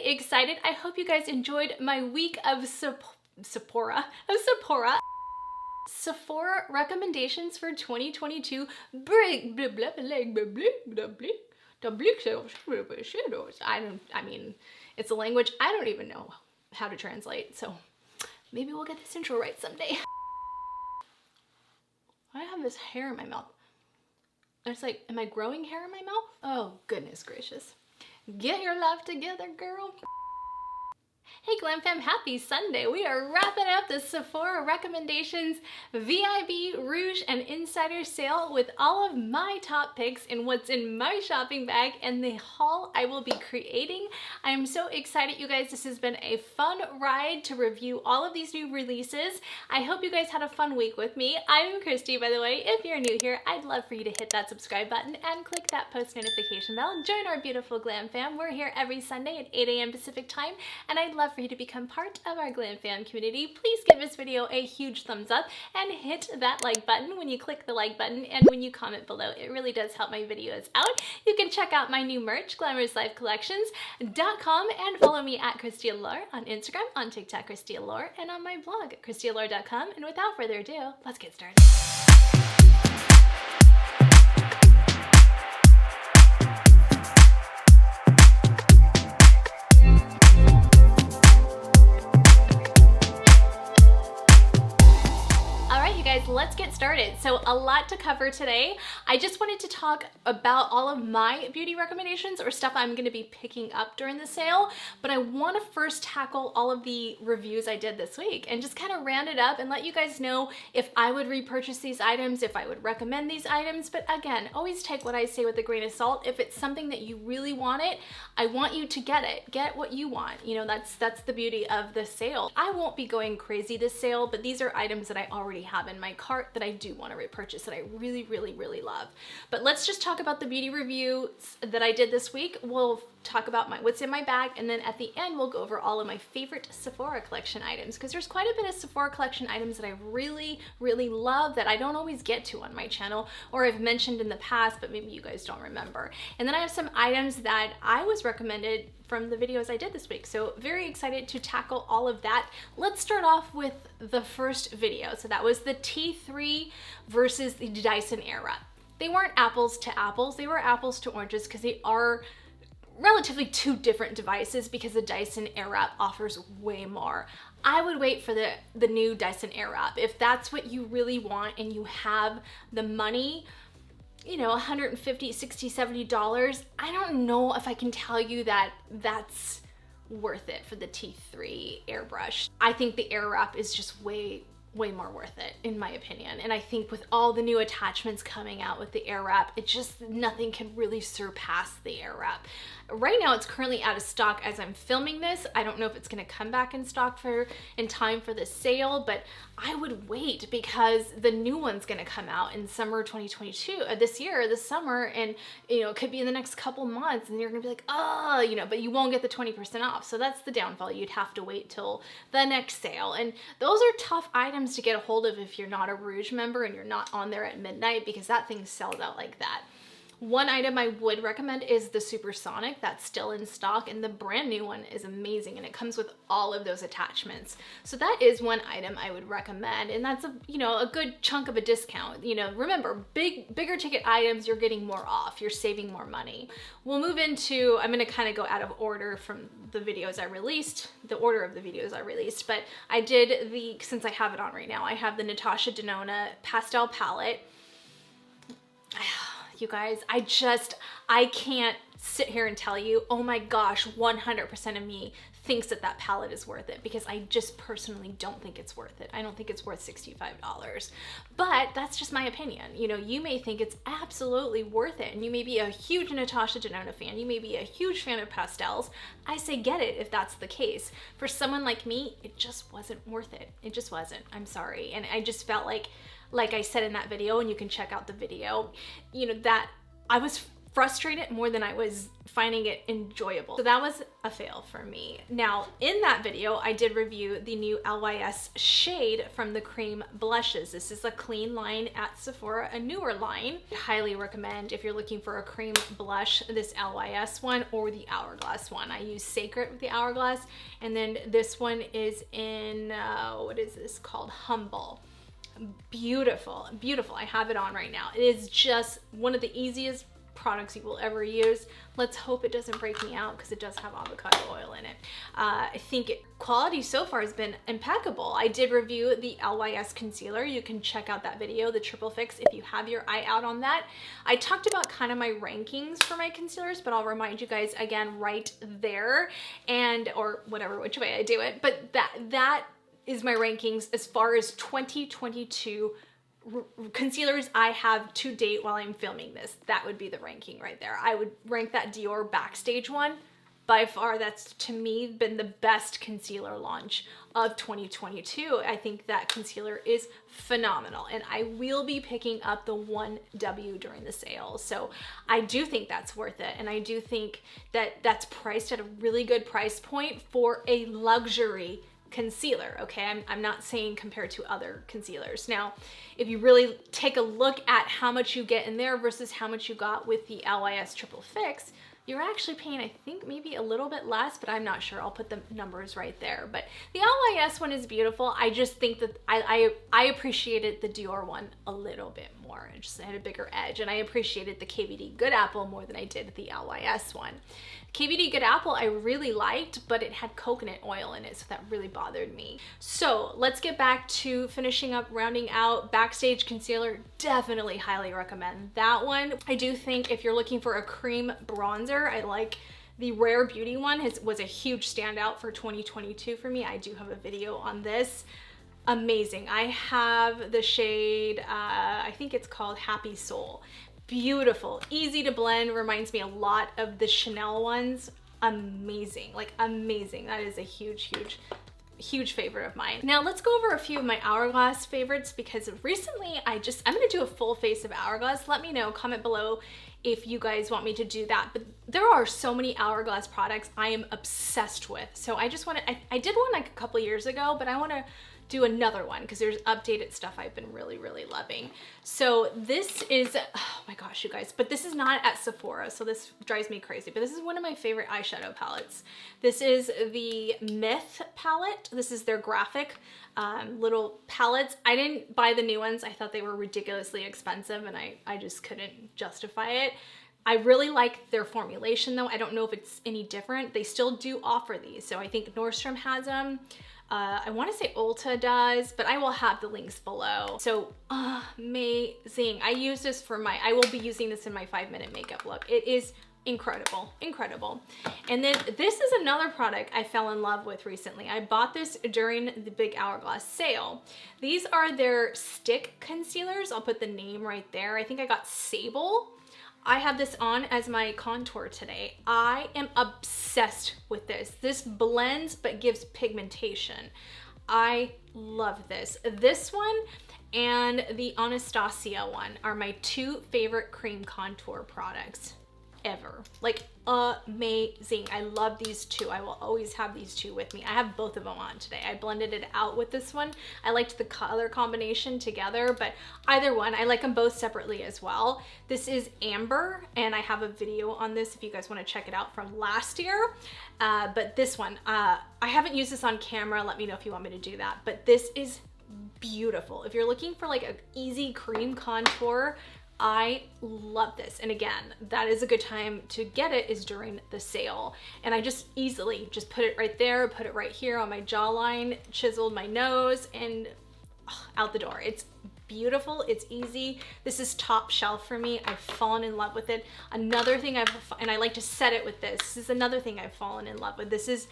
very excited. I hope you guys enjoyed my week of Sephora recommendations for 2022. I mean, it's a language I don't even know how to translate, so maybe we'll get this intro right someday. I have this hair in my mouth. It's like, am I growing hair in my mouth? Oh, goodness gracious. Get your life together, girl. Hey Glam Fam, happy Sunday. We are wrapping up the Sephora recommendations VIB Rouge and Insider sale with all of my top picks and what's in my shopping bag and the haul I will be creating. I am so excited, you guys. This has been a fun ride to review all of these new releases. I hope you guys had a fun week with me. I'm Kristi, by the way. If you're new here, I'd love for you to hit that subscribe button and click that post notification bell. Join our beautiful Glam Fam. We're here every Sunday at 8 a.m. Pacific time, and I'd love for you to become part of our Glam Fam community. Please give this video a huge thumbs up and hit that like button when you click the like button and when you comment below. It really does help my videos out. You can check out my new merch, glamourouslifecollections.com, and follow me at Kristi Allure on Instagram, on TikTok, Kristi Allure, and on my blog, kristiallure.com. And without further ado, let's get started. Let's get started. So a lot to cover today. I just wanted to talk about all of my beauty recommendations or stuff I'm going to be picking up during the sale, but I want to first tackle all of the reviews I did this week and just kind of round it up and let you guys know if I would repurchase these items, if I would recommend these items. But again, always take what I say with a grain of salt. If it's something that you really want it, I want you to get it. Get what you want. You know, that's the beauty of the sale. I won't be going crazy this sale, but these are items that I already have in my cart that I do want to repurchase that I really, really, really love. But let's just talk about the beauty reviews that I did this week. We'll talk about what's in my bag, and then at the end we'll go over all of my favorite Sephora Collection items, because there's quite a bit of Sephora Collection items that I really, really love that I don't always get to on my channel, or I've mentioned in the past, but maybe you guys don't remember. And then I have some items that I was recommended from the videos I did this week. So very excited to tackle all of that. Let's start off with the first video. So that was the T3 versus the Dyson Airwrap. They weren't apples to apples, they were apples to oranges, because they are relatively two different devices, because the Dyson Airwrap offers way more. I would wait for the new Dyson Airwrap. If that's what you really want and you have the money, you know, $150, $60, $70, I don't know if I can tell you that that's worth it for the T3 airbrush. I think the Airwrap is just way more worth it, in my opinion. And I think with all the new attachments coming out with the Airwrap, it just, nothing can really surpass the Airwrap. Right now it's currently out of stock as I'm filming this. I don't know if it's gonna come back in stock in time for the sale, but I would wait, because the new one's gonna come out in summer 2022, this summer, and you know, it could be in the next couple months, and you're gonna be like, oh, you know, but you won't get the 20% off. So that's the downfall. You'd have to wait till the next sale. And those are tough items to get a hold of if you're not a Rouge member and you're not on there at midnight, because that thing sells out like that. One item I would recommend is the Supersonic. That's still in stock, and the brand new one is amazing, and it comes with all of those attachments. So that is one item I would recommend, and that's a good chunk of a discount. You know, remember, bigger ticket items, you're getting more off, you're saving more money. We'll move into, I'm gonna kind of go out of order from the videos I released, the order of the videos I released, but I did since I have it on right now, I have the Natasha Denona Pastel Palette. You guys, I can't sit here and tell you, oh my gosh, 100% of me thinks that that palette is worth it, because I just personally don't think it's worth it. I don't think it's worth $65, but that's just my opinion. You know, you may think it's absolutely worth it, and you may be a huge Natasha Denona fan, you may be a huge fan of pastels. I say get it if that's the case. For someone like me, it just wasn't worth it. It just wasn't. I'm sorry. And I just felt like I said in that video, and you can check out the video, you know, that I was frustrated more than I was finding it enjoyable. So that was a fail for me. Now, in that video, I did review the new LYS shade from the cream blushes. This is a clean line at Sephora, a newer line. I highly recommend if you're looking for a cream blush, this LYS one or the Hourglass one. I use Sacred with the Hourglass, and then this one is in, what is this called? Humble. Beautiful, beautiful. I have it on right now. It is just one of the easiest products you will ever use. Let's hope it doesn't break me out because it does have avocado oil in it. I think quality so far has been impeccable. I did review the LYS concealer. You can check out that video, the Triple Fix, if you have your eye out on that. I talked about kind of my rankings for my concealers, but I'll remind you guys again right there, and or whatever, which way I do it. But that is my rankings as far as 2022 concealers I have to date while I'm filming this. That would be the ranking right there. I would rank that Dior Backstage one. By far, that's to me been the best concealer launch of 2022. I think that concealer is phenomenal, and I will be picking up the 1W during the sale. So I do think that's worth it, and I do think that that's priced at a really good price point for a luxury concealer. Okay, I'm not saying compared to other concealers. Now, if you really take a look at how much you get in there versus how much you got with the LYS Triple Fix, you're actually paying, I think, maybe a little bit less, but I'm not sure. I'll put the numbers right there. But the LYS one is beautiful. I just think that I appreciated the Dior one a little bit more. It just had a bigger edge, and I appreciated the KVD Good Apple more than I did the LYS one. KVD Good Apple I really liked, but it had coconut oil in it, so that really bothered me. So let's get back to finishing up, rounding out Backstage concealer. Definitely highly recommend that one. I do think if you're looking for a cream bronzer, I like the Rare Beauty one. Was a huge standout for 2022 for me. I do have a video on this. Amazing. I have the shade, I think it's called Happy Soul. Beautiful, easy to blend, reminds me a lot of the Chanel ones. Amazing, like amazing. That is a huge favorite of mine. Now let's go over a few of my Hourglass favorites, because recently I'm gonna do a full face of Hourglass. Let me know, comment below if you guys want me to do that. But there are so many Hourglass products I am obsessed with. So I just wanna, I did one like a couple years ago, but I wanna do another one because there's updated stuff I've been really loving. So this is, oh my gosh, you guys, but this is not at Sephora, so this drives me crazy, but this is one of my favorite eyeshadow palettes. This is the Myth palette. This is their graphic little palettes. I didn't buy the new ones. I thought they were ridiculously expensive, and I just couldn't justify it. I really like their formulation though. I don't know if it's any different. They still do offer these. So I think Nordstrom has them. I want to say Ulta does, but I will have the links below. So amazing. I use this for I will be using this in my 5-minute makeup look. It is incredible, incredible. And then this is another product I fell in love with recently. I bought this during the big Hourglass sale. These are their stick concealers. I'll put the name right there. I think I got Sable. I have this on as my contour today. I am obsessed with this. This blends but gives pigmentation. I love this. This one and the Anastasia one are my two favorite cream contour products ever. Like amazing. I love these two. I will always have these two with me. I have both of them on today. I blended it out with this one. I liked the color combination together, but either one, I like them both separately as well. This is Amber, and I have a video on this if you guys want to check it out from last year. But this one, I haven't used this on camera. Let me know if you want me to do that. But this is beautiful. If you're looking for like an easy cream contour, I love this. And again, that is a good time to get it, is during the sale. And I just easily just put it right there, put it right here on my jawline, chiseled my nose, and out the door. It's beautiful, it's easy. This is top shelf for me. I've fallen in love with it. Another thing and I like to set it with this. This is another thing I've fallen in love with. This is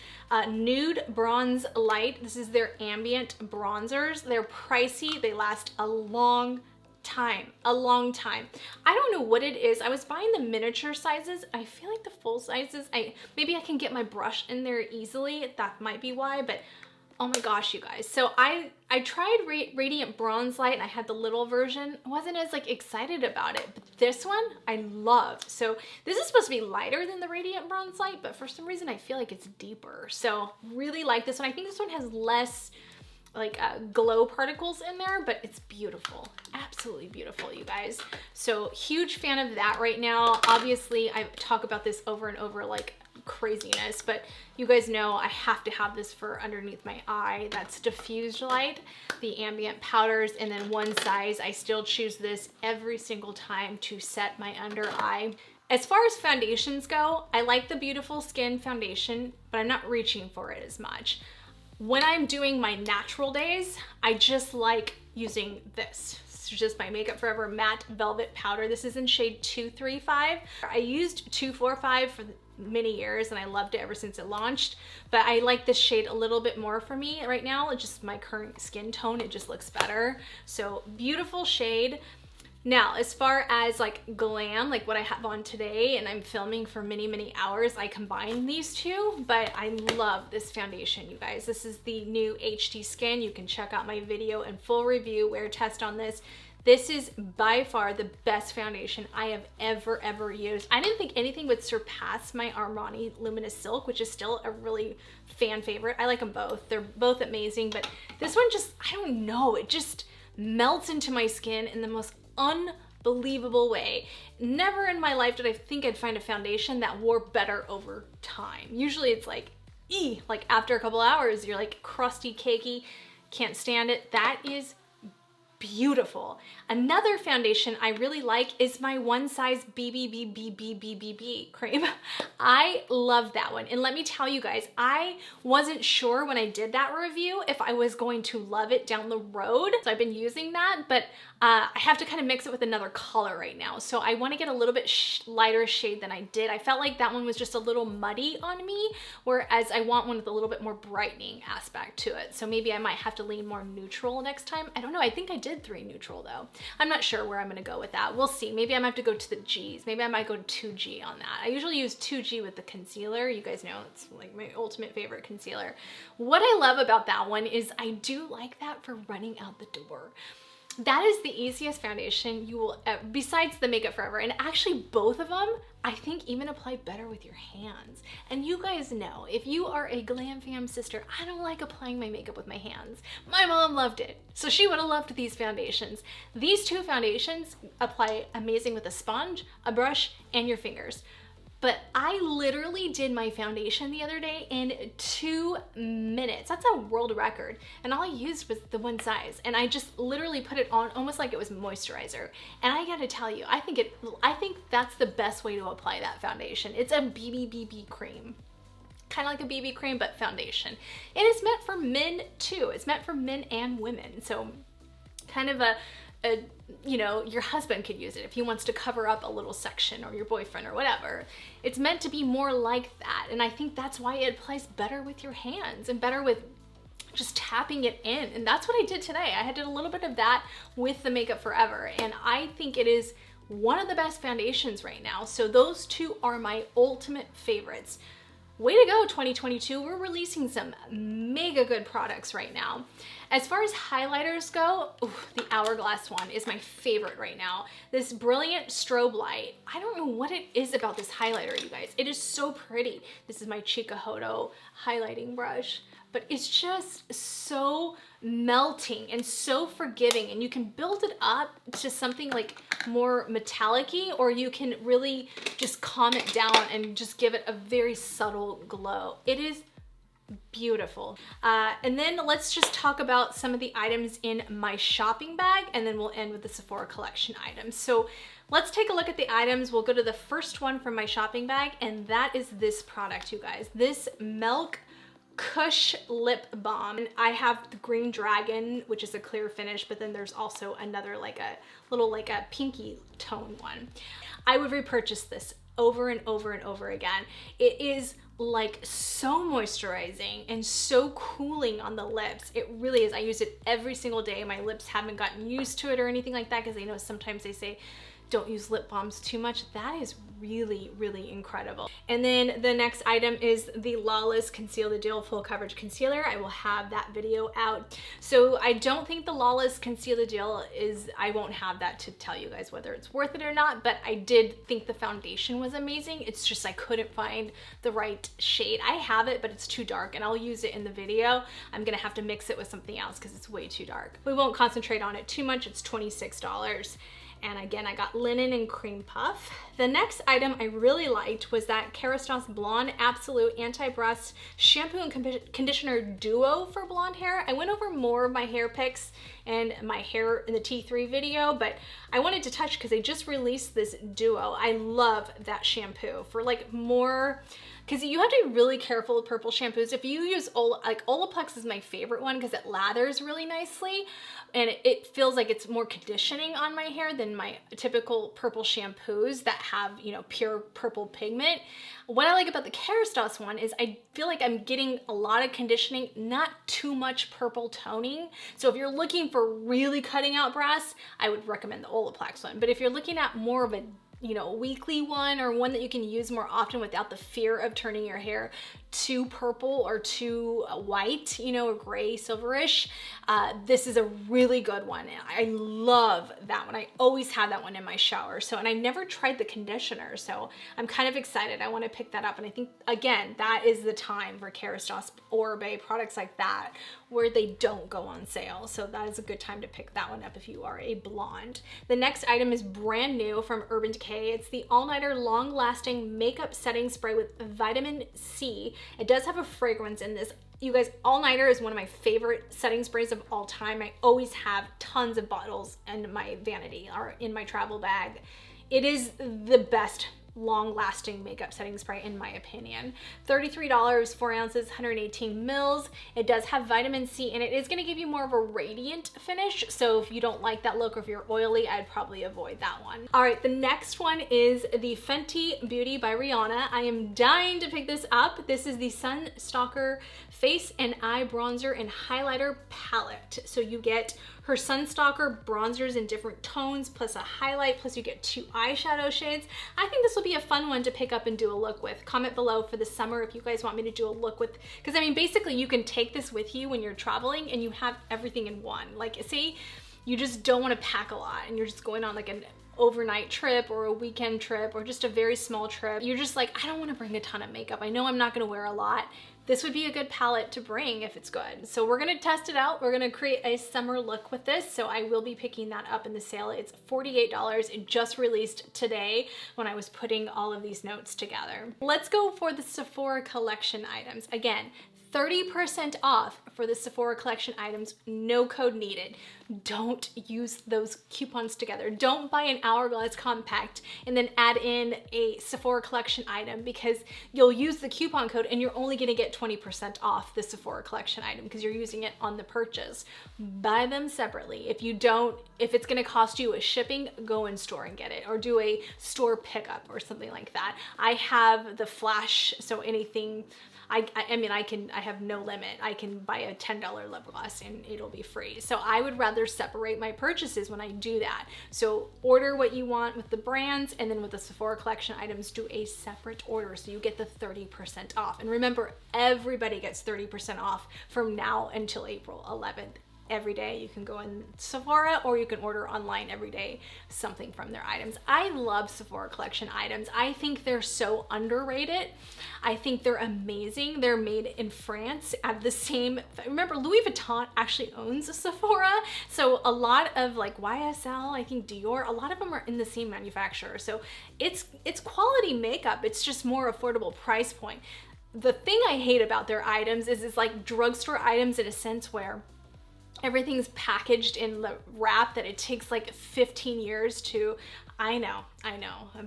Nude Bronze Light. This is their ambient bronzers. They're pricey. They last a long time. I don't know what it is. I was buying the miniature sizes. I feel like the full sizes, maybe I can get my brush in there easily. That might be why, but Oh my gosh, you guys. So I tried Radiant Bronze Light and I had the little version. I wasn't as like excited about it, but this one I love. So this is supposed to be lighter than the Radiant Bronze Light, but for some reason I feel like it's deeper. So really like this one. I think this one has less like glow particles in there, but it's beautiful. Absolutely beautiful, you guys. So huge fan of that right now. Obviously, I talk about this over and over like craziness, but you guys know I have to have this for underneath my eye. That's diffused light, the ambient powders, and then one size. I still choose this every single time to set my under eye. As far as foundations go, I like the Beautiful Skin foundation, but I'm not reaching for it as much. When I'm doing my natural days, I just like using this. It's just my Makeup Forever Matte Velvet Powder. This is in shade 235. I used 245 for many years and I loved it ever since it launched, but I like this shade a little bit more for me right now. It's just my current skin tone, it just looks better. So beautiful shade. Now, as far as like glam, like what I have on today, and I'm filming for many hours, I combine these two, but I love this foundation, you guys. This is the new HD Skin. You can check out my video and full review, wear test on this. This is by far the best foundation I have ever used. I didn't think anything would surpass my Armani Luminous Silk, which is still a really fan favorite. I like them both. They're both amazing, but this one just, I don't know, it just melts into my skin in the most unbelievable way. Never in my life did I think I'd find a foundation that wore better over time. Usually it's like, like after a couple hours, you're like crusty, cakey, can't stand it. That is beautiful. Another foundation I really like is my One Size BBB cream. I love that one. And let me tell you guys, I wasn't sure when I did that review if I was going to love it down the road. So I've been using that, but I have to kind of mix it with another color right now. So I want to get a little bit lighter shade than I did. I felt like that one was just a little muddy on me, whereas I want one with a little bit more brightening aspect to it. So maybe I might have to lean more neutral next time. I don't know. I think I did 3 neutral though. I'm not sure where I'm gonna go with that. We'll see. Maybe I might have to go to the G's. Maybe I might go to 2G on that. I usually use 2G with the concealer. You guys know it's like my ultimate favorite concealer. What I love about that one is I do like that for running out the door. That is the easiest foundation you will, besides the Makeup Forever, and actually both of them, I think even apply better with your hands. And you guys know, if you are a Glam Fam sister, I don't like applying my makeup with my hands. My mom loved it, so she would have loved these foundations. These two foundations apply amazing with a sponge, a brush, and your fingers. But I literally did my foundation the other day in 2 minutes. That's a world record. And all I used was the One Size. And I just literally put it on almost like it was moisturizer. And I gotta tell you, I think that's the best way to apply that foundation. It's a BB cream. Kind of like a BB cream, but foundation. And it's meant for men too. It's meant for men and women. So kind of you know, your husband could use it if he wants to cover up a little section, or your boyfriend or whatever. It's meant to be more like that. And I think that's why it applies better with your hands and better with just tapping it in. And that's what I did today. I did a little bit of that with the Makeup Forever. And I think it is one of the best foundations right now. So those two are my ultimate favorites. Way to go, 2022. We're releasing some mega good products right now. As far as highlighters go, the Hourglass one is my favorite right now. This brilliant strobe light. I don't know what it is about this highlighter, you guys. It is so pretty. This is my Chikuhodo highlighting brush, but it's just so melting and so forgiving, and you can build it up to something like more metallic-y, or you can really just calm it down and just give it a very subtle glow. It is beautiful. And then let's just talk about some of the items in my shopping bag, and then we'll end with the Sephora Collection items. So let's take a look at the items. We'll go to the first one from my shopping bag, and that is this product, you guys. This Milk Kush Lip Balm. I have the Green Dragon, which is a clear finish, but then there's also another like a little like a pinky tone one. I would repurchase this over and over and over again. It is like so moisturizing and so cooling on the lips. It really is. I use it every single day. My lips haven't gotten used to it or anything like that, because I know sometimes they say don't use lip balms too much. That is really, really incredible. And then the next item is the Lawless Conceal the Deal Full Coverage Concealer. I will have that video out. So I don't think the Lawless Conceal the Deal is, I won't have that to tell you guys whether it's worth it or not, but I did think the foundation was amazing. It's just I couldn't find the right shade. I have it, but it's too dark, and I'll use it in the video. I'm gonna have to mix it with something else because it's way too dark. We won't concentrate on it too much. It's $26. And again, I got Linen and Cream Puff. The next item I really liked was that Kerastase Blonde Absolute Anti-Brust Shampoo and Conditioner Duo for blonde hair. I went over more of my hair pics and my hair in the T3 video, but I wanted to touch because they just released this duo. I love that shampoo for like more, because you have to be really careful with purple shampoos. If you use Olaplex is my favorite one because it lathers really nicely and it feels like it's more conditioning on my hair than my typical purple shampoos that have, you know, pure purple pigment. What I like about the Kerastase one is I feel like I'm getting a lot of conditioning, not too much purple toning. So if you're looking for really cutting out brows, I would recommend the Olaplex one. But if you're looking at more of a, you know, weekly one or one that you can use more often without the fear of turning your hair too purple or too white, you know, or gray, silverish, this is a really good one. I love that one. I always have that one in my shower. So, and I never tried the conditioner, so I'm kind of excited. I want to pick that up. And I think, again, that is the time for Kerastase or Bay products like that where they don't go on sale. So that is a good time to pick that one up if you are a blonde. The next item is brand new from Urban Decay. It's the All Nighter Long Lasting Makeup Setting Spray with Vitamin C. It does have a fragrance in this. You guys, All Nighter is one of my favorite setting sprays of all time. I always have tons of bottles in my vanity or in my travel bag. It is the best long-lasting makeup setting spray in my opinion. $33, 4 ounces, 118 mils. It does have vitamin C and it is going to give you more of a radiant finish. So if you don't like that look or if you're oily, I'd probably avoid that one. All right, the next one is the Fenty Beauty by Rihanna. I am dying to pick this up. This is the Sun Stalker Face and Eye Bronzer and Highlighter Palette. So you get her Sunstalker bronzers in different tones, plus a highlight, plus you get 2 eyeshadow shades. I think this will be a fun one to pick up and do a look with. Comment below for the summer if you guys want me to do a look with, because I mean, basically you can take this with you when you're traveling and you have everything in one. Like, say you just don't want to pack a lot and you're just going on like an overnight trip or a weekend trip or just a very small trip. You're just like, I don't want to bring a ton of makeup. I know I'm not going to wear a lot. This would be a good palette to bring if it's good. So we're gonna test it out. We're gonna create a summer look with this. So I will be picking that up in the sale. It's $48. It just released today when I was putting all of these notes together. Let's go for the Sephora Collection items. Again, 30% off for the Sephora Collection items, no code needed. Don't use those coupons together. Don't buy an Hourglass Compact and then add in a Sephora Collection item because you'll use the coupon code and you're only gonna get 20% off the Sephora Collection item because you're using it on the purchase. Buy them separately. If you don't, if it's gonna cost you a shipping, go in store and get it or do a store pickup or something like that. I have the flash, so anything, I mean, I have no limit. I can buy a $10 lip gloss and it'll be free. So I would rather separate my purchases when I do that. So order what you want with the brands and then with the Sephora Collection items, do a separate order so you get the 30% off. And remember, everybody gets 30% off from now until April 11th. Every day you can go in Sephora or you can order online every day something from their items. I love Sephora Collection items. I think they're so underrated. I think they're amazing. They're made in France at the same, remember Louis Vuitton actually owns Sephora. So a lot of like YSL, I think Dior, a lot of them are in the same manufacturer. So it's quality makeup. It's just more affordable price point. The thing I hate about their items is it's like drugstore items in a sense where everything's packaged in the wrap that it takes like 15 years to, I know,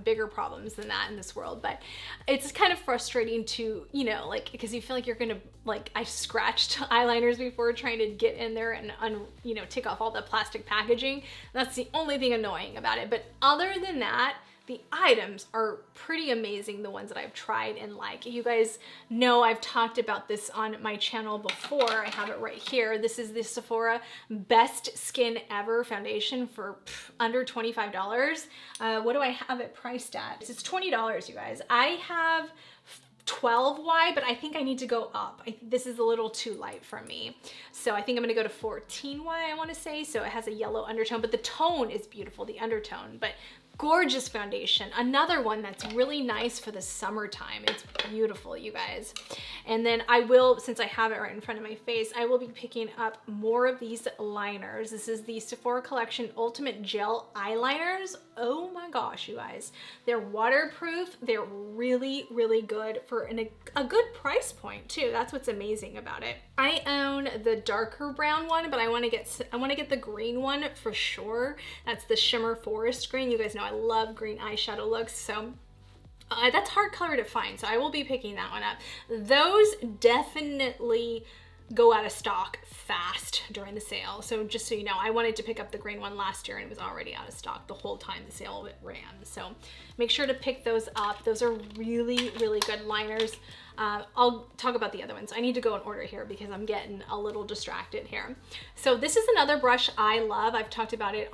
bigger problems than that in this world, but it's kind of frustrating to, you know, like, because you feel like you're gonna, like, I've scratched eyeliners before trying to get in there and, you know, take off all the plastic packaging. That's the only thing annoying about it. But other than that, the items are pretty amazing, the ones that I've tried and like. You guys know I've talked about this on my channel before. I have it right here. This is the Sephora Best Skin Ever foundation for under $25. What do I have it priced at? It's $20, you guys. I have 12Y, but I think I need to go up. This is a little too light for me. So I think I'm gonna go to 14Y, I wanna say. So it has a yellow undertone, but the tone is beautiful, the undertone. But gorgeous foundation. Another one that's really nice for the summertime. It's beautiful, you guys. And then I will, since I have it right in front of my face, I will be picking up more of these liners. This is the Sephora Collection Ultimate Gel Eyeliners. Oh my gosh, you guys. They're waterproof. They're really, really good for a good price point too. That's what's amazing about it. I own the darker brown one, but I want to get the green one for sure. That's the Shimmer Forest Green. You guys know I love green eyeshadow looks, so that's hard color to find, so I will be picking that one up. Those definitely go out of stock fast during the sale. So just so you know, I wanted to pick up the green one last year and it was already out of stock the whole time the sale ran. So make sure to pick those up. Those are really, really good liners. I'll talk about the other ones. I need to go in order here because I'm getting a little distracted here. So this is another brush I love. I've talked about it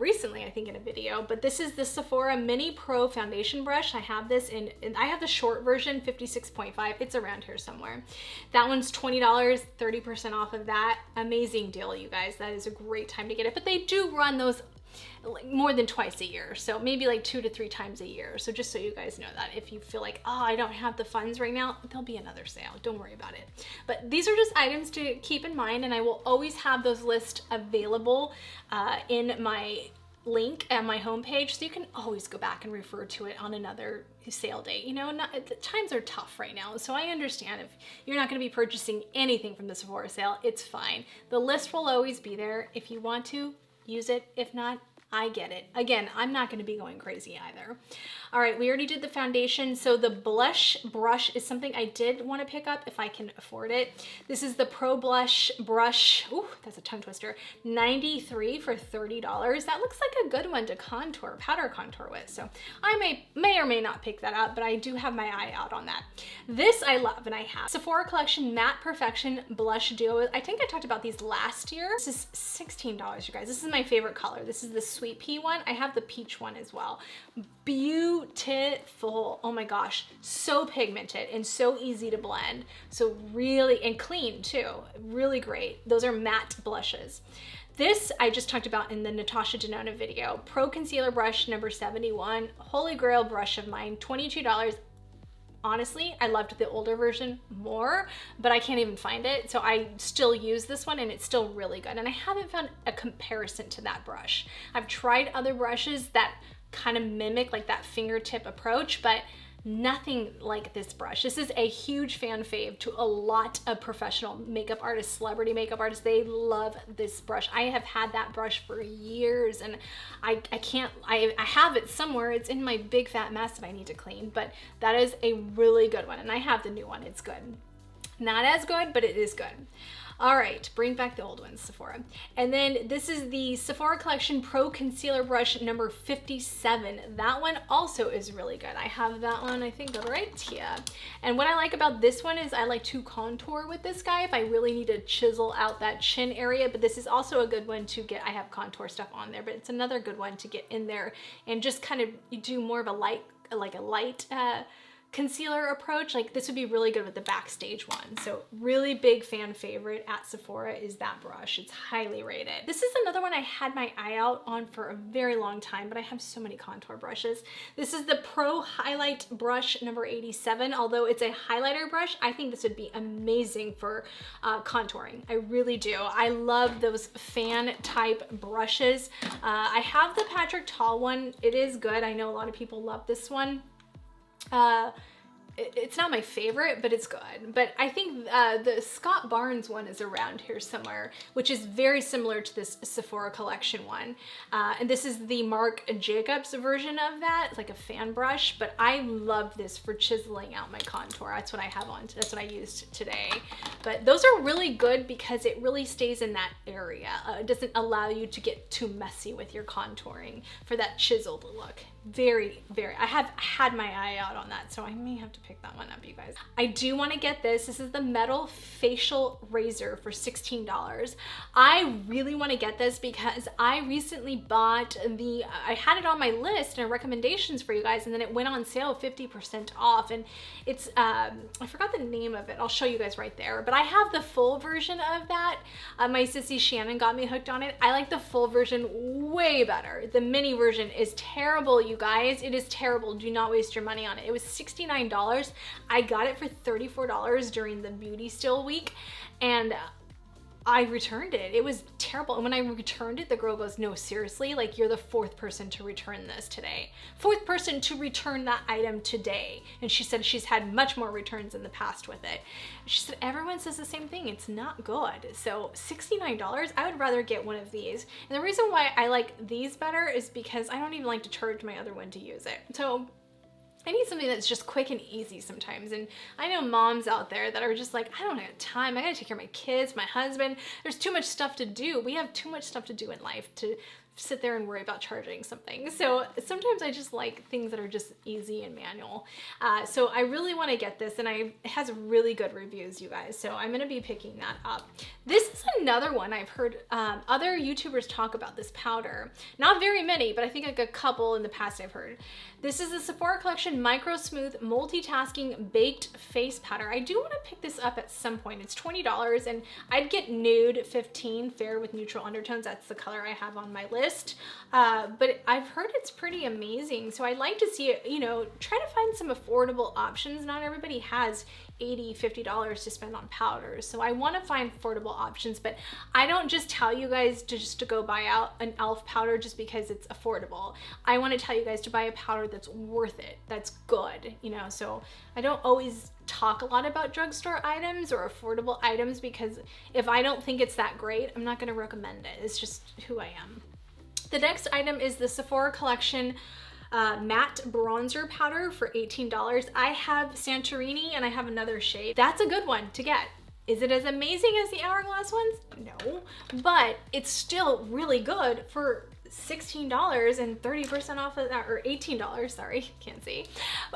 recently, I think, in a video, but this is the Sephora Mini Pro Foundation Brush. I have this I have the short version, 56.5. It's around here somewhere. That one's $20, 30% off of that. Amazing deal, you guys. That is a great time to get it, but they do run those like more than twice a year, so maybe like 2 to 3 times a year. So just so you guys know that if you feel like, oh, I don't have the funds right now, there'll be another sale. Don't worry about it. But these are just items to keep in mind, and I will always have those lists available in my link at my homepage, so you can always go back and refer to it on another sale date. You know, the times are tough right now, so I understand if you're not going to be purchasing anything from the Sephora sale. It's fine. The list will always be there. If you want to use it, if not, I get it. Again, I'm not going to be going crazy either. All right, we already did the foundation. So the blush brush is something I did want to pick up if I can afford it. This is the Pro Blush Brush. Ooh, that's a tongue twister. 93 for $30. That looks like a good one to contour, powder contour with. So I may or may not pick that up, but I do have my eye out on that. This I love, and I have Sephora Collection Matte Perfection Blush Duo. I think I talked about these last year. This is $16, you guys. This is my favorite color. This is the Sweet Pea one. I have the peach one as well. Beautiful. Oh my gosh, so pigmented and so easy to blend. So really, and clean too. Really great. Those are matte blushes. This I just talked about in the Natasha Denona video. Pro Concealer Brush number 71. Holy Grail brush of mine, $22. Honestly, I loved the older version more, but I can't even find it. So I still use this one and it's still really good. And I haven't found a comparison to that brush. I've tried other brushes that kind of mimic like that fingertip approach, but nothing like this brush. This is a huge fan fave to a lot of professional makeup artists, celebrity makeup artists. They love this brush. I have had that brush for years, and I have it somewhere. It's in my big fat mess that I need to clean, but that is a really good one. And I have the new one. It's good. Not as good, but it is good. All right, bring back the old ones, Sephora. And then this is the Sephora Collection Pro Concealer Brush number 57. That one also is really good. I have that one, I think, right here. And what I like about this one is I like to contour with this guy if I really need to chisel out that chin area, but this is also a good one to get. I have contour stuff on there, but it's another good one to get in there and just kind of do more of a light, concealer approach. Like this would be really good with the Backstage one. So really big fan favorite at Sephora is that brush. It's highly rated. This is another one I had my eye out on for a very long time, but I have so many contour brushes. This is the Pro Highlight Brush number 87. Although it's a highlighter brush, I think this would be amazing for contouring. I really do. I love those fan type brushes. I have the Patrick Tall one. It is good. I know a lot of people love this one. It's not my favorite, but it's good. But I think the Scott Barnes one is around here somewhere, which is very similar to this Sephora Collection one. And this is the Marc Jacobs version of that. It's like a fan brush, but I love this for chiseling out my contour. That's what I have on. That's what I used today. But those are really good because it really stays in that area. It doesn't allow you to get too messy with your contouring for that chiseled look. very, I have had my eye out on that, so I may have to pick that one up, you guys. I do want to get this. This is the metal facial razor for $16. I really want to get this because I recently bought I had it on my list and recommendations for you guys, and then it went on sale 50% off, and it's, I forgot the name of it. I'll show you guys right there, but I have the full version of that. My sissy Shannon got me hooked on it. I like the full version way better. The mini version is terrible, you guys. It is terrible. Do not waste your money on it. It was $69. I got it for $34 during the Beauty Steal week, and I returned it. It was terrible. And when I returned it, the girl goes, no, seriously, like, you're the 4th person to return this today. 4th person to return that item today. And she said she's had much more returns in the past with it. She said, everyone says the same thing. It's not good. So $69, I would rather get one of these. And the reason why I like these better is because I don't even like to charge my other one to use it. So I need something that's just quick and easy sometimes. And I know moms out there that are just like, I don't have time. I gotta take care of my kids, my husband. There's too much stuff to do. We have too much stuff to do in life to sit there and worry about charging something. So sometimes I just like things that are just easy and manual. So I really want to get this, and it has really good reviews, you guys. So I'm going to be picking that up. This is another one I've heard other YouTubers talk about, this powder. Not very many, but I think like a couple in the past I've heard. This is the Sephora Collection Micro Smooth Multitasking Baked Face Powder. I do want to pick this up at some point. It's $20, and I'd get Nude 15 Fair with Neutral Undertones. That's the color I have on my list. But I've heard it's pretty amazing. So I'd like to see it, you know, try to find some affordable options. Not everybody has $80, $50 to spend on powders. So I want to find affordable options, but I don't just tell you guys to go buy out an e.l.f. powder just because it's affordable. I want to tell you guys to buy a powder that's worth it, that's good, you know. So I don't always talk a lot about drugstore items or affordable items, because if I don't think it's that great, I'm not going to recommend it. It's just who I am. The next item is the Sephora Collection matte bronzer powder for $18. I have Santorini and I have another shade. That's a good one to get. Is it as amazing as the Hourglass ones? No, but it's still really good for $16 and 30% off of that, or $18, sorry, can't see,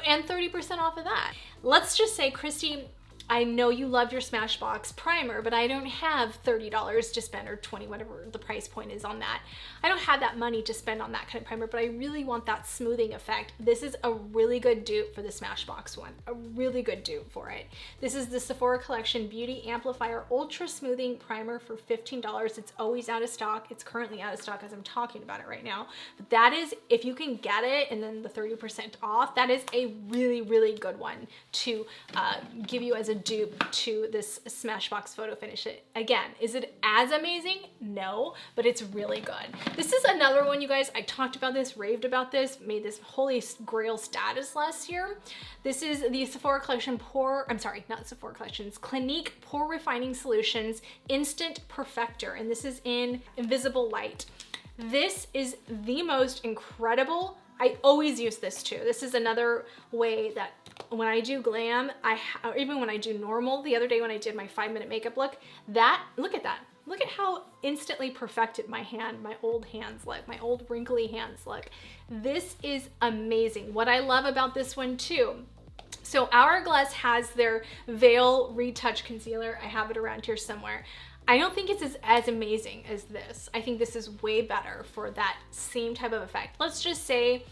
and 30% off of that. Let's just say, Kristi, I know you love your Smashbox primer, but I don't have $30 to spend, or $20, whatever the price point is on that. I don't have that money to spend on that kind of primer, but I really want that smoothing effect. This is a really good dupe for the Smashbox one, a really good dupe for it. This is the Sephora Collection Beauty Amplifier Ultra Smoothing Primer for $15. It's always out of stock. It's currently out of stock as I'm talking about it right now. But that is, if you can get it and then the 30% off, that is a really, really good one to give you as a dupe to this Smashbox Photo Finish. Again, is it as amazing? No, but it's really good. This is another one, you guys. I talked about this, raved about this, made this holy grail status last year. This is the Sephora Collection not Sephora Collections, Clinique Pore Refining Solutions Instant Perfector, and this is in Invisible Light. This is the most incredible. I always use this too. This is another way that when I do glam, even when I do normal, the other day when I did my 5-minute makeup look, look at that. Look at how instantly perfected my old hands look, my old wrinkly hands look. This is amazing. What I love about this one too, so Hourglass has their Veil Retouch Concealer. I have it around here somewhere. I don't think it's as amazing as this. I think this is way better for that same type of effect. Let's just say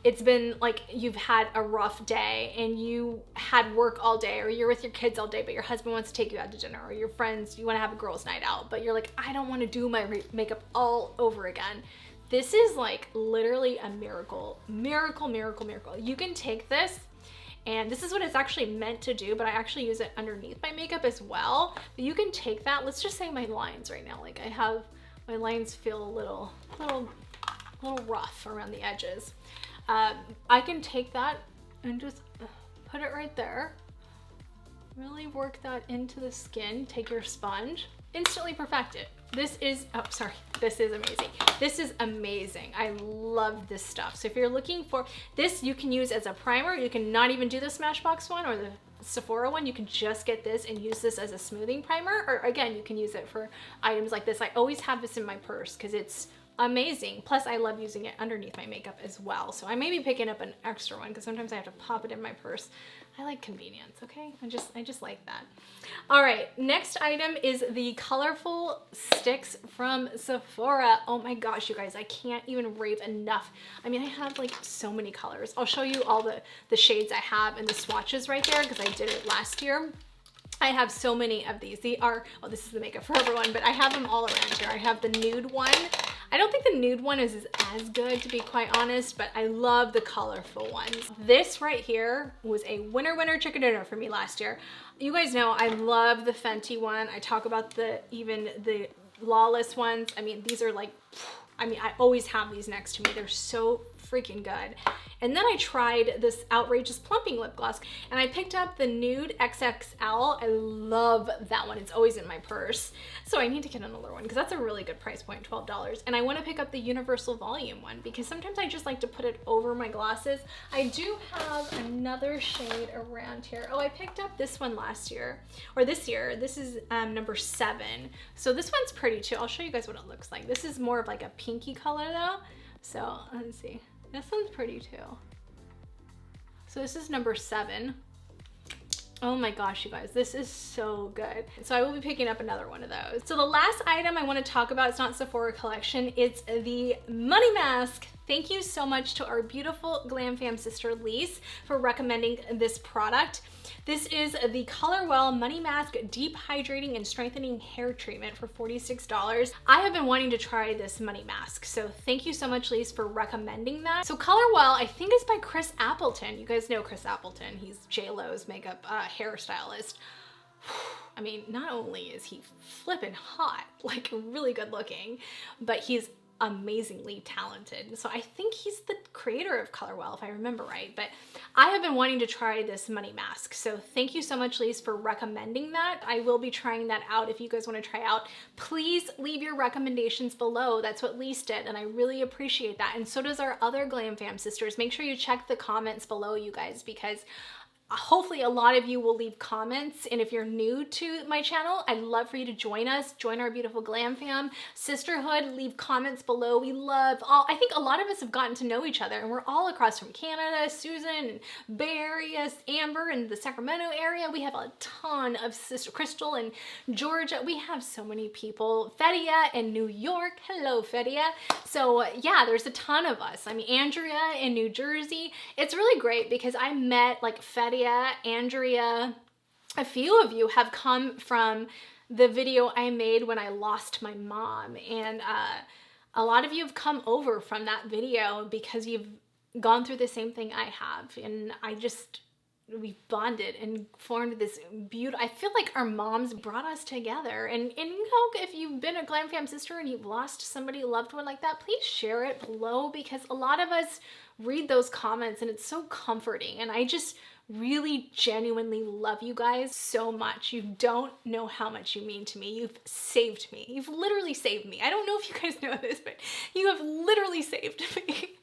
it's been like you've had a rough day and you had work all day, or you're with your kids all day, but your husband wants to take you out to dinner, or your friends, you want to have a girls' night out, but you're like, I don't want to do my makeup all over again. This is like literally a miracle, miracle, miracle, miracle. You can take this, and this is what it's actually meant to do, but I actually use it underneath my makeup as well. But you can take that, let's just say my lines right now, like my lines feel a little rough around the edges. I can take that and just put it right there. Really work that into the skin. Take your sponge, instantly perfect it. This is amazing. This is amazing. I love this stuff. So if you're looking for this, you can use as a primer. You can not even do the Smashbox one or the Sephora one. You can just get this and use this as a smoothing primer, or again, you can use it for items like this. I always have this in my purse because it's amazing. Plus I love using it underneath my makeup as well. So I may be picking up an extra one because sometimes I have to pop it in my purse. I like convenience, okay? I just like that. All right, next item is the colorful sticks from Sephora. Oh my gosh, you guys, I can't even rave enough. I mean, I have like so many colors. I'll show you all the shades I have and the swatches right there because I did it last year. I have so many of these. They are, well, this is the makeup for everyone, but I have them all around here. I have the nude one. I don't think the nude one is as good, to be quite honest, but I love the colorful ones. This right here was a winner chicken dinner for me last year. You guys know I love the Fenty one. I talk about even the Lawless ones. I mean, these are like, I mean, I always have these next to me. They're so freaking good. And then I tried this Outrageous Plumping lip gloss and I picked up the Nude XXL. I love that one. It's always in my purse. So I need to get another one because that's a really good price point, $12. And I want to pick up the Universal Volume one because sometimes I just like to put it over my glosses. I do have another shade around here. Oh, I picked up this one last year or this year. This is number 7. So this one's pretty too. I'll show you guys what it looks like. This is more of like a pinky color though. So let's see. This one's pretty too. So this is number 7. Oh my gosh, you guys, this is so good. So I will be picking up another one of those. So the last item I want to talk about, it's not Sephora Collection, it's the money mask. Thank you so much to our beautiful Glam Fam sister Lise for recommending this product. This is the Color Well Money Mask Deep Hydrating and Strengthening Hair Treatment for $46. I have been wanting to try this money mask, so thank you so much, Lise, for recommending that. So Color Well, I think is by Chris Appleton. You guys know Chris Appleton. He's J-Lo's makeup hairstylist. I mean, not only is he flippin' hot, like really good looking, but he's amazingly talented. So I think he's the creator of Color Well, if I remember right. But I have been wanting to try this money mask. So thank you so much, Lise, for recommending that. I will be trying that out. If you guys want to try out, please leave your recommendations below. That's what Lise did, and I really appreciate that. And so does our other Glam Fam sisters. Make sure you check the comments below, you guys, because hopefully a lot of you will leave comments, and if you're new to my channel, I'd love for you to join us, join our beautiful Glam Fam sisterhood, leave comments below. We love all, I think a lot of us have gotten to know each other, and we're all across from Canada, Susan, and Bay Area, Amber, and the Sacramento area. We have a ton of sister, Crystal and Georgia. We have so many people. Fedia in New York. Hello, Fedia. So yeah, there's a ton of us. I mean, Andrea in New Jersey. It's really great because I met like Fedia, Andrea, a few of you have come from the video I made when I lost my mom, and a lot of you have come over from that video because you've gone through the same thing I have, and we bonded and formed this beautiful, I feel like our moms brought us together. And you know, if you've been a Glam Fam sister and you've lost somebody, a loved one like that, please share it below, because a lot of us read those comments and it's so comforting. And I just really genuinely love you guys so much. You don't know how much you mean to me. You've saved me. You've literally saved me. I don't know if you guys know this, but you have literally saved me.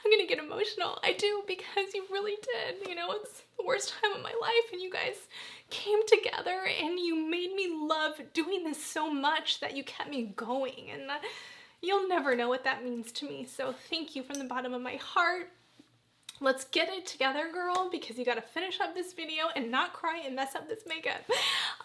I'm gonna get emotional. I do, because you really did. You know, it's the worst time of my life, and you guys came together and you made me love doing this so much that you kept me going, and you'll never know what that means to me. So thank you from the bottom of my heart. Let's get it together, girl, because you gotta finish up this video and not cry and mess up this makeup.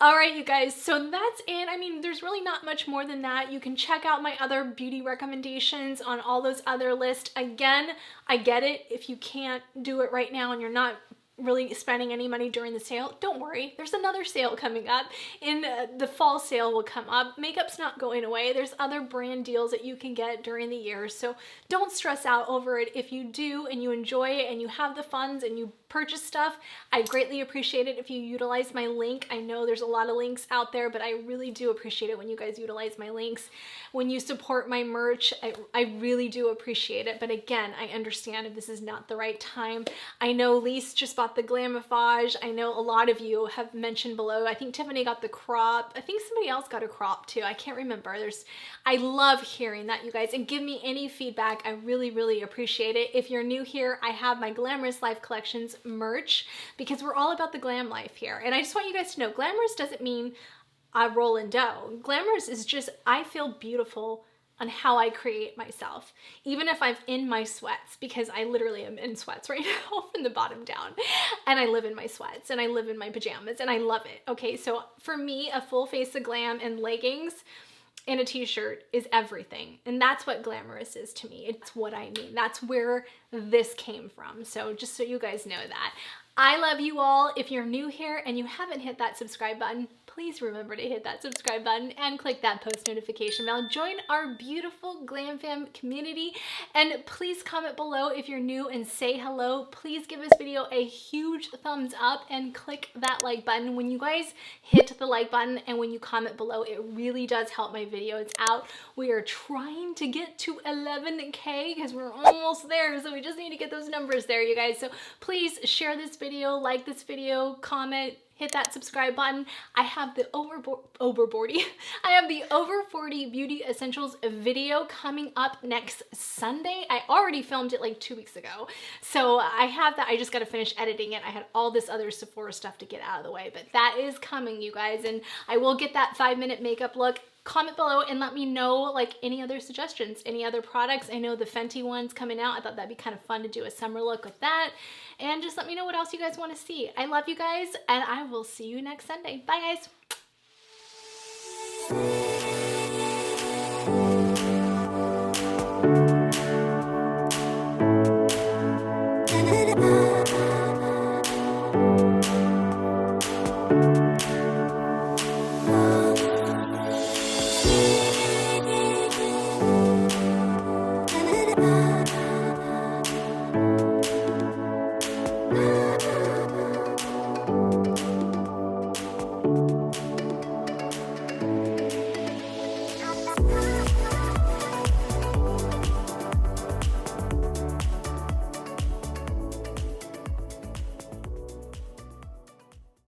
All right, you guys, so that's it. I mean, there's really not much more than that. You can check out my other beauty recommendations on all those other lists. Again, I get it if you can't do it right now and you're not really spending any money during the sale. Don't worry, there's another sale coming up. The fall sale will come up. Makeup's not going away. There's other brand deals that you can get during the year, so don't stress out over it. If you do and you enjoy it and you have the funds and you purchase stuff, I greatly appreciate it if you utilize my link. I know there's a lot of links out there, but I really do appreciate it when you guys utilize my links. When you support my merch, I really do appreciate it. But again, I understand if this is not the right time. I know Lise just bought the Glamifage. I know a lot of you have mentioned below. I think Tiffany got the crop. I think somebody else got a crop too. I can't remember. I love hearing that, you guys, and give me any feedback. I really, really appreciate it. If you're new here, I have my Glamorous Life Collections merch, because we're all about the glam life here. And I just want you guys to know, glamorous doesn't mean I roll in dough. Glamorous is just, I feel beautiful on how I create myself, even if I'm in my sweats, because I literally am in sweats right now from the bottom down, and I live in my sweats and I live in my pajamas and I love it. Okay, so for me, a full face of glam and leggings and a t-shirt is everything, and that's what glamorous is to me. It's what I mean. That's where this came from. So just so you guys know that. I love you all. If you're new here and you haven't hit that subscribe button, please remember to hit that subscribe button and click that post notification bell. Join our beautiful Glam Fam community, and please comment below if you're new and say hello. Please give this video a huge thumbs up and click that like button. When you guys hit the like button and when you comment below, it really does help my videos out. We are trying to get to 11K because we're almost there, so we just need to get those numbers there, you guys. So please share this video, like this video, comment, hit that subscribe button. I have the over 40 beauty essentials video coming up next Sunday. I already filmed it like 2 weeks ago. So I have that. I just got to finish editing it. I had all this other Sephora stuff to get out of the way, but that is coming, you guys. And I will get that 5-minute makeup look. Comment below and let me know like any other suggestions, any other products. I know the Fenty one's coming out. I thought that'd be kind of fun to do a summer look with that. And just let me know what else you guys want to see. I love you guys, and I will see you next Sunday. Bye, guys.